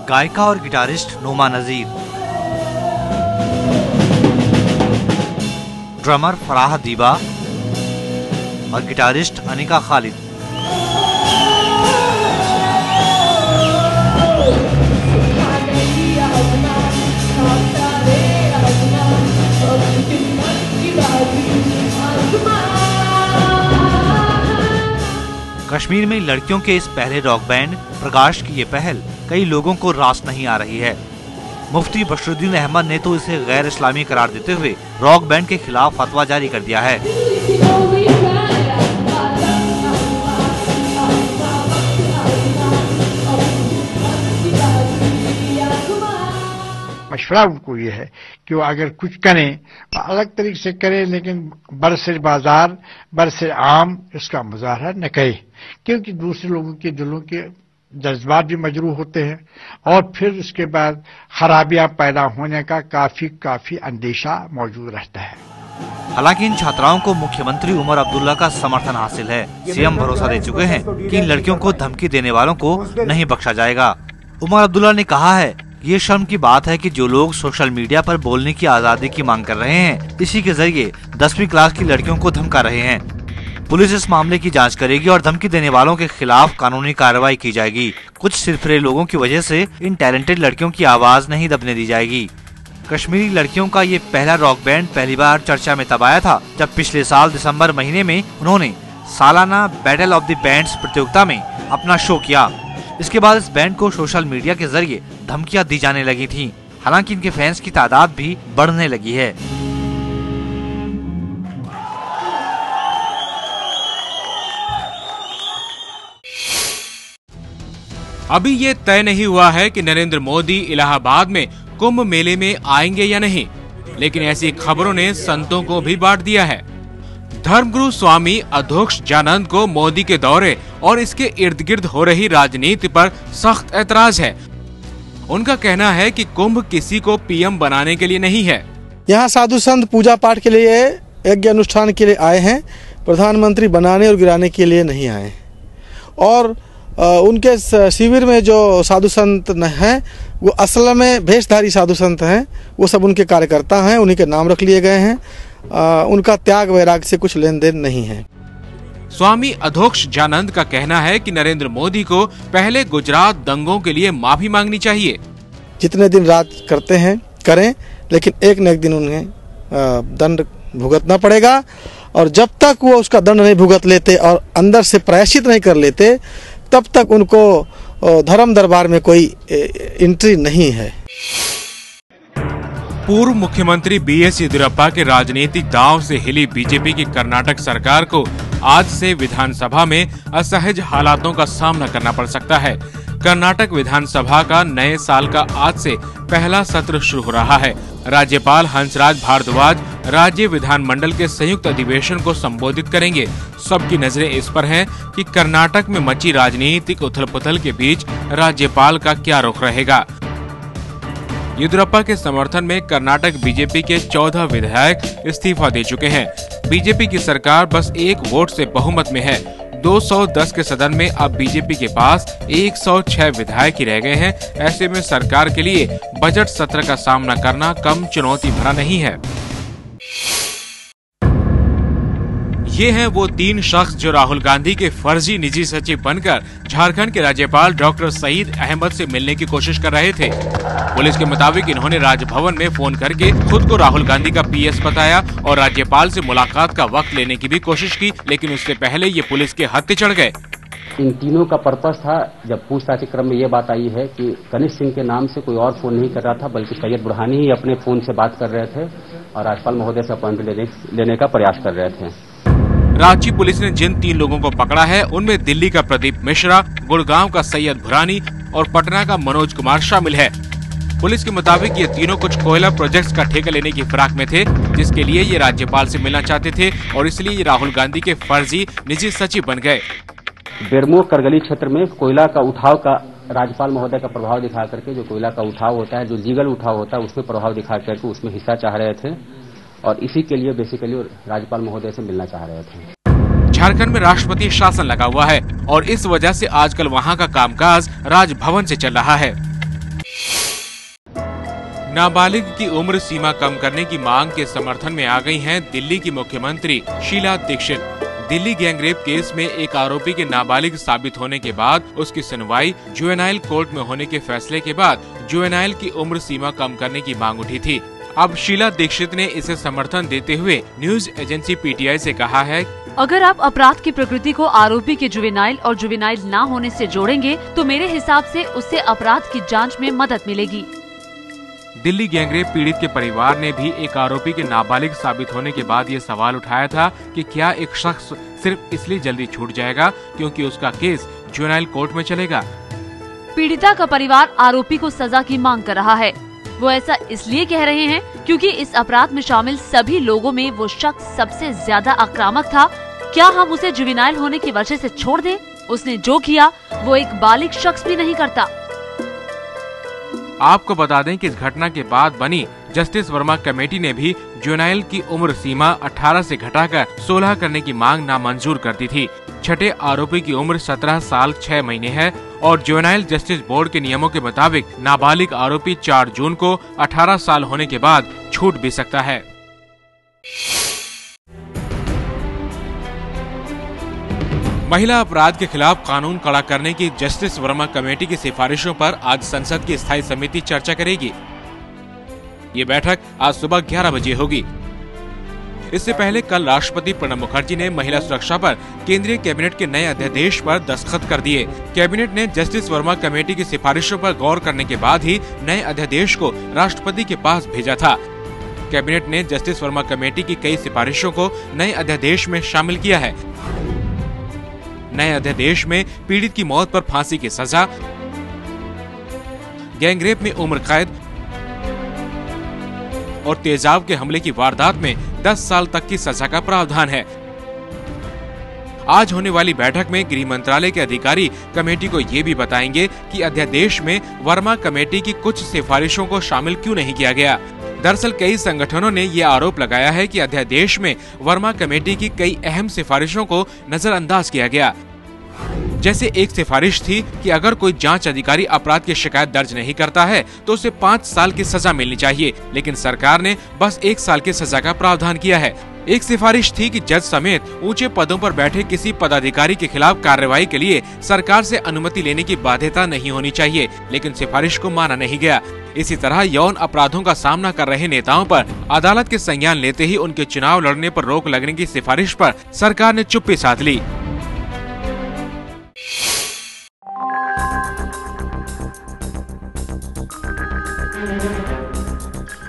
गायिका और गिटारिस्ट नोमा नजीर, ड्रमर फराह दीबा और गिटारिस्ट अनिका खालिद। कश्मीर में लड़कियों के इस पहले रॉक बैंड प्रकाश की ये पहल कई लोगों को रास नहीं आ रही है। मुफ्ती बशरुद्दीन अहमद ने तो इसे गैर इस्लामी करार देते हुए रॉक बैंड के खिलाफ फतवा जारी कर दिया है। मशवरा उनको ये है कि वो अगर कुछ करें अलग तरीके से करें, लेकिन बरसे बाजार बरसे आम इसका मुजाहरा न करें, क्योंकि दूसरे लोगों के दिलों के जज्बात भी मजरूह होते हैं और फिर उसके बाद खराबियां पैदा होने का काफी अंदेशा मौजूद रहता है। हालांकि इन छात्राओं को मुख्यमंत्री उमर अब्दुल्ला का समर्थन हासिल है। सीएम भरोसा दे चुके हैं कि इन लड़कियों को धमकी देने वालों को नहीं बख्शा जाएगा। उमर अब्दुल्ला ने कहा है ये शर्म की बात है कि जो लोग सोशल मीडिया पर बोलने की आजादी की मांग कर रहे हैं, इसी के जरिए 10वीं क्लास की लड़कियों को धमका रहे हैं। पुलिस इस मामले की जांच करेगी और धमकी देने वालों के खिलाफ कानूनी कार्रवाई की जाएगी। कुछ सिरफिरे लोगों की वजह से इन टैलेंटेड लड़कियों की आवाज नहीं दबने दी जाएगी। कश्मीरी लड़कियों का ये पहला रॉक बैंड पहली बार चर्चा में तब आया था जब पिछले साल दिसंबर महीने में उन्होंने सालाना बैटल ऑफ द बैंड्स प्रतियोगिता में अपना शो किया। इसके बाद इस बैंड को सोशल मीडिया के जरिए धमकियां दी जाने लगी थीं। हालांकि इनके फैंस की तादाद भी बढ़ने लगी है। अभी ये तय नहीं हुआ है कि नरेंद्र मोदी इलाहाबाद में कुंभ मेले में आएंगे या नहीं, लेकिन ऐसी खबरों ने संतों को भी बांट दिया है। धर्मगुरु स्वामी अधोक्षजानंद को मोदी के दौरे और इसके इर्द गिर्द हो रही राजनीति पर सख्त ऐतराज है। उनका कहना है कि कुंभ किसी को पीएम बनाने के लिए नहीं है। यहाँ साधु संत पूजा पाठ के लिए, यज्ञ अनुष्ठान के लिए आए हैं, प्रधानमंत्री बनाने और गिराने के लिए नहीं आए। और उनके शिविर में जो साधु संत हैं वो असल में भेषधारी साधु संत हैं, वो सब उनके कार्यकर्ता हैं, उन्हीं के नाम रख लिए गए हैं। उनका त्याग वैराग से कुछ लेन देन नहीं है। स्वामी अधोक्षजानंद का कहना है कि नरेंद्र मोदी को पहले गुजरात दंगों के लिए माफी मांगनी चाहिए। जितने दिन राज करते हैं करें, लेकिन एक न एक दिन उन्हें दंड भुगतना पड़ेगा। और जब तक वो उसका दंड नहीं भुगत लेते और अंदर से प्रायश्चित नहीं कर लेते, तब तक उनको धर्म दरबार में कोई एंट्री नहीं है। पूर्व मुख्यमंत्री बीएस येदियुरप्पा के राजनीतिक दांव से हिली बीजेपी की कर्नाटक सरकार को आज से विधानसभा में असहज हालातों का सामना करना पड़ सकता है। कर्नाटक विधानसभा का नए साल का आज से पहला सत्र शुरू हो रहा है। राज्यपाल हंसराज भारद्वाज राज्य विधानमंडल के संयुक्त अधिवेशन को संबोधित करेंगे। सबकी नजरें इस पर हैं कि कर्नाटक में मची राजनीतिक उथल-पुथल के बीच राज्यपाल का क्या रुख रहेगा। येदियुरप्पा के समर्थन में कर्नाटक बीजेपी के 14 विधायक इस्तीफा दे चुके हैं। बीजेपी की सरकार बस एक वोट से बहुमत में है। 210 के सदन में अब बीजेपी के पास 106 विधायक ही रह गए हैं। ऐसे में सरकार के लिए बजट सत्र का सामना करना कम चुनौती भरा नहीं है। ये हैं वो 3 शख्स जो राहुल गांधी के फर्जी निजी सचिव बनकर झारखंड के राज्यपाल डॉक्टर सईद अहमद से मिलने की कोशिश कर रहे थे। पुलिस के मुताबिक इन्होंने राजभवन में फोन करके खुद को राहुल गांधी का पीएस बताया और राज्यपाल से मुलाकात का वक्त लेने की भी कोशिश की, लेकिन उससे पहले ये पुलिस के हत्थे चढ़ गए। इन तीनों का पर्पस था, जब पूछताछ के क्रम में ये बात आई है कि कनिष्ठ सिंह के नाम से कोई और फोन नहीं कर रहा था, बल्कि सैयद बुरहानी ही अपने फोन से बात कर रहे थे और राज्यपाल महोदय से अपॉइंटमेंट लेने का प्रयास कर रहे थे। रांची पुलिस ने जिन 3 लोगों को पकड़ा है उनमें दिल्ली का प्रदीप मिश्रा, गुड़गांव का सैयद बुरहानी और पटना का मनोज कुमार शामिल है। पुलिस के मुताबिक ये तीनों कुछ कोयला प्रोजेक्ट्स का ठेका लेने की फिराक में थे, जिसके लिए ये राज्यपाल से मिलना चाहते थे और इसलिए ये राहुल गांधी के फर्जी निजी सचिव बन गए। बेरमो करगली क्षेत्र में कोयला का उठाव का राज्यपाल महोदय का प्रभाव दिखा करके जो कोयला का उठाव होता है, जो लीगल उठाव होता है, उसमें प्रभाव दिखा करके उसमें हिस्सा चाह रहे थे और इसी के लिए बेसिकली राज्यपाल महोदय से मिलना चाह रहे थे। झारखंड में राष्ट्रपति शासन लगा हुआ है और इस वजह से आजकल वहां का कामकाज राजभवन से चल रहा है। नाबालिग की उम्र सीमा कम करने की मांग के समर्थन में आ गई हैं दिल्ली की मुख्यमंत्री शीला दीक्षित। दिल्ली गैंगरेप केस में एक आरोपी के नाबालिग साबित होने के बाद उसकी सुनवाई जुवेनाइल कोर्ट में होने के फैसले के बाद जुवेनाइल की उम्र सीमा कम करने की मांग उठी थी। अब शीला दीक्षित ने इसे समर्थन देते हुए न्यूज एजेंसी पीटीआई से कहा है, अगर आप अपराध की प्रकृति को आरोपी के जुवेनाइल और जुवेनाइल ना होने से जोड़ेंगे तो मेरे हिसाब से उससे अपराध की जांच में मदद मिलेगी। दिल्ली गैंगरेप पीड़ित के परिवार ने भी एक आरोपी के नाबालिग साबित होने के बाद ये सवाल उठाया था कि क्या एक शख्स सिर्फ इसलिए जल्दी छूट जाएगा क्योंकि उसका केस जुवेनाइल कोर्ट में चलेगा। पीड़िता का परिवार आरोपी को सजा की मांग कर रहा है। वो ऐसा इसलिए कह रहे हैं क्योंकि इस अपराध में शामिल सभी लोगों में वो शख्स सबसे ज्यादा आक्रामक था। क्या हम उसे जुवेनाइल होने की वजह से छोड़ दें? उसने जो किया वो एक बालिग शख्स भी नहीं करता। आपको बता दें कि इस घटना के बाद बनी जस्टिस वर्मा कमेटी ने भी जुवेनाइल की उम्र सीमा 18 से घटाकर 16 करने की मांग नामंजूर कर दी थी। छठे आरोपी की उम्र 17 साल 6 महीने है और जुवेनाइल जस्टिस बोर्ड के नियमों के मुताबिक नाबालिग आरोपी 4 जून को 18 साल होने के बाद छूट भी सकता है। महिला अपराध के खिलाफ कानून कड़ा करने की जस्टिस वर्मा कमेटी की सिफारिशों पर आज संसद की स्थायी समिति चर्चा करेगी। ये बैठक आज सुबह 11 बजे होगी। इससे पहले कल राष्ट्रपति प्रणब मुखर्जी ने महिला सुरक्षा पर केंद्रीय कैबिनेट के नए अध्यादेश पर दस्तखत कर दिए। कैबिनेट ने जस्टिस वर्मा कमेटी की सिफारिशों पर गौर करने के बाद ही नए अध्यादेश को राष्ट्रपति के पास भेजा था। कैबिनेट ने जस्टिस वर्मा कमेटी की कई सिफारिशों को नए अध्यादेश में शामिल किया है। नए अध्यादेश में पीड़ित की मौत पर फांसी की सजा, गैंगरेप में उम्र कैद और तेजाब के हमले की वारदात में 10 साल तक की सजा का प्रावधान है। आज होने वाली बैठक में गृह मंत्रालय के अधिकारी कमेटी को ये भी बताएंगे कि अध्यादेश में वर्मा कमेटी की कुछ सिफारिशों को शामिल क्यों नहीं किया गया। दरअसल कई संगठनों ने ये आरोप लगाया है कि अध्यादेश में वर्मा कमेटी की कई अहम सिफारिशों को नजरअंदाज किया गया। जैसे एक सिफारिश थी कि अगर कोई जांच अधिकारी अपराध की शिकायत दर्ज नहीं करता है तो उसे 5 साल की सजा मिलनी चाहिए, लेकिन सरकार ने बस 1 साल की सजा का प्रावधान किया है। एक सिफारिश थी कि जज समेत ऊंचे पदों पर बैठे किसी पदाधिकारी के खिलाफ कार्रवाई के लिए सरकार से अनुमति लेने की बाध्यता नहीं होनी चाहिए, लेकिन सिफारिश को माना नहीं गया। इसी तरह यौन अपराधों का सामना कर रहे नेताओं पर अदालत के संज्ञान लेते ही उनके चुनाव लड़ने पर रोक लगने की सिफारिश पर सरकार ने चुप्पी साध ली।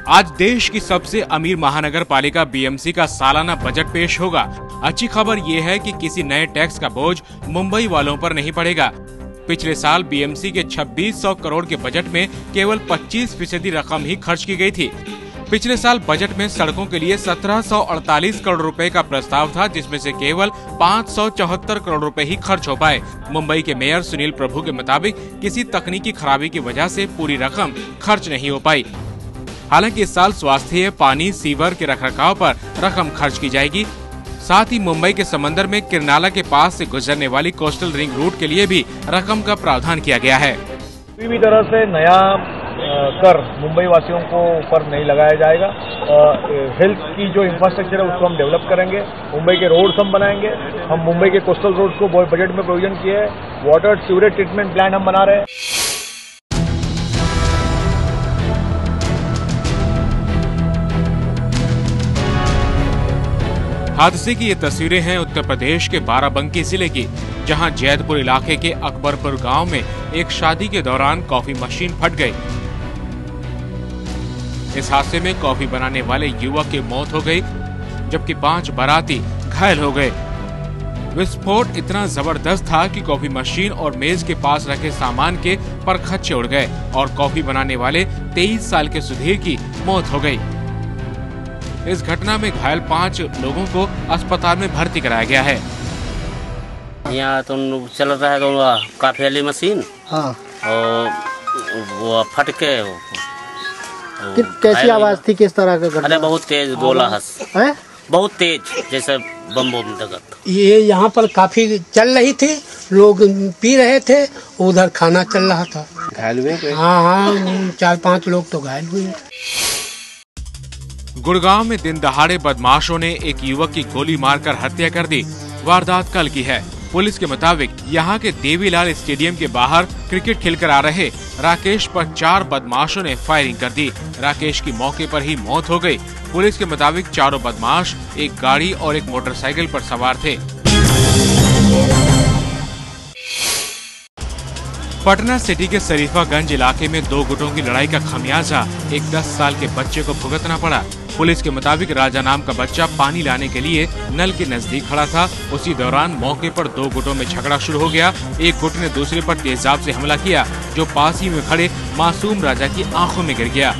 आज देश की सबसे अमीर महानगर पालिका बीएमसी का सालाना बजट पेश होगा। अच्छी खबर ये है कि किसी नए टैक्स का बोझ मुंबई वालों पर नहीं पड़ेगा। पिछले साल बीएमसी के 2600 करोड़ के बजट में केवल 25% रकम ही खर्च की गई थी। पिछले साल बजट में सड़कों के लिए 1748 करोड़ रुपए का प्रस्ताव था, जिसमें से केवल 574 करोड़ रुपए ही खर्च हो पाए। मुंबई के मेयर सुनील प्रभु के मुताबिक किसी तकनीकी खराबी की वजह से पूरी रकम खर्च नहीं हो पाई। हालांकि इस साल स्वास्थ्य, पानी, सीवर के रखरखाव पर रकम खर्च की जाएगी। साथ ही मुंबई के समंदर में किरनाला के पास से गुजरने वाली कोस्टल रिंग रूट के लिए भी रकम का प्रावधान किया गया है। किसी भी तरह से नया कर मुंबई वासियों को ऊपर नहीं लगाया जाएगा। हेल्थ की जो इंफ्रास्ट्रक्चर है उसको हम डेवलप करेंगे। मुंबई के रोड्स हम बनाएंगे। हम मुंबई के कोस्टल रोड्स को बजट में प्रोविजन किए है। वाटर सीवरेज ट्रीटमेंट प्लान हम बना रहे हैं। हादसे की ये तस्वीरें हैं उत्तर प्रदेश के बाराबंकी जिले की, जहां जैदपुर इलाके के अकबरपुर गांव में एक शादी के दौरान कॉफी मशीन फट गई। इस हादसे में कॉफी बनाने वाले युवक की मौत हो गई, जबकि 5 बाराती घायल हो गए। विस्फोट इतना जबरदस्त था कि कॉफी मशीन और मेज के पास रखे सामान के परखच्चे उड़ गए और कॉफी बनाने वाले 23 साल के सुधीर की मौत हो गई। इस घटना में घायल 5 लोगों को अस्पताल में भर्ती कराया गया है। यहाँ तो चल रहा है कॉफी वाली मशीन। हाँ। और वो फट के कैसी आवाज थी, किस तरह का? अरे बहुत तेज गोला है, बहुत तेज, जैसे बम दगत। ये यहाँ पर काफी चल रही थी, लोग पी रहे थे, उधर खाना चल रहा था। घायल हुए? हाँ, 4-5 लोग तो घायल हुए। गुड़गांव में दिन दहाड़े बदमाशों ने एक युवक की गोली मारकर हत्या कर दी। वारदात कल की है। पुलिस के मुताबिक यहाँ के देवीलाल स्टेडियम के बाहर क्रिकेट खेलकर आ रहे राकेश पर 4 बदमाशों ने फायरिंग कर दी। राकेश की मौके पर ही मौत हो गई। पुलिस के मुताबिक चारों बदमाश एक गाड़ी और एक मोटरसाइकिल पर सवार थे। पटना सिटी के शरीफागंज इलाके में 2 गुटों की लड़ाई का खमियाजा एक 10 साल के बच्चे को भुगतना पड़ा। पुलिस के मुताबिक राजा नाम का बच्चा पानी लाने के लिए नल के नजदीक खड़ा था। उसी दौरान मौके पर 2 गुटों में झगड़ा शुरू हो गया। एक गुट ने दूसरे पर तेजाब से हमला किया, जो पास ही में खड़े मासूम राजा की आंखों में गिर गया।